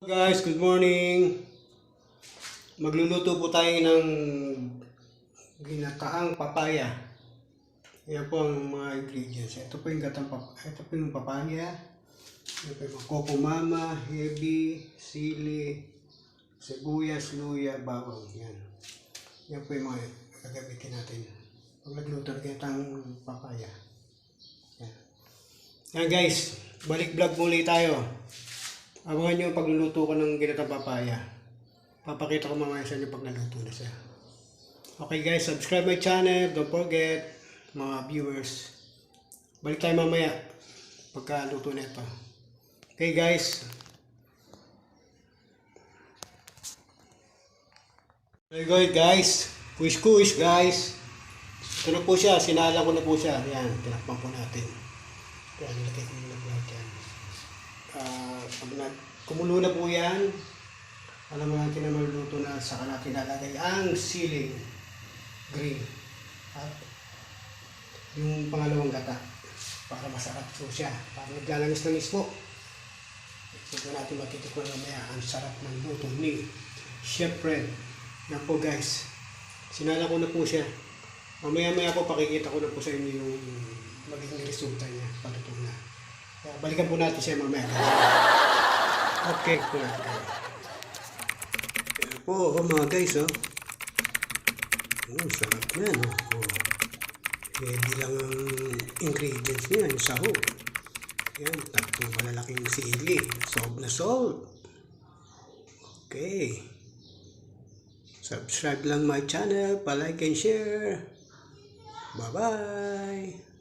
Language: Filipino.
Guys, good morning. Magluluto po tayo ng ginataang papaya. Yan po ang mga ingredients. Ito po yung ito po yung papaya. Ito po yung coco mama, heavy, sili, sibuyas, luya, bawang. Yan. Yan po yung mga gagamitin natin pag nagluto ng ginataang papaya. Yan. Yan guys, balik vlog muli tayo. Abangan nyo pagluluto ko ng ginatang papaya. Papakita ko mamaya sa inyo pag naluto na siya. Okay guys, subscribe my channel. Don't forget, mga viewers. Balik tayo mamaya pagkaluto na ito. Okay guys. Okay guys. Kuis guys. Ito na po siya. Sinala ko na po siya. Ayan, tinakpan po natin. Kaya nilagay ko muna po natin. Pag kumulo na po yan, alam mo natin na maluluto na, saka natin nalagay ang siling green at yung pangalawang gata para masarap po siya, para naglalamis-lamis po. Ito natin matitikman mamaya ang sarap ng luto ni Chef Fred. Yan po guys, sinala ko na po siya. Mamaya po pakikita ko na po sa inyo yung magiging resulta niya paluto na. Kaya balikan po natin siya mamaya. Okay po natin. Ayan po mga guys. Sarap yan. Heavy lang ang ingredients niya. Yung sahog. Ayan, tatlong malalaking sili. Salt na salt. Okay. Subscribe lang my channel. Pa-like and share. Bye-bye.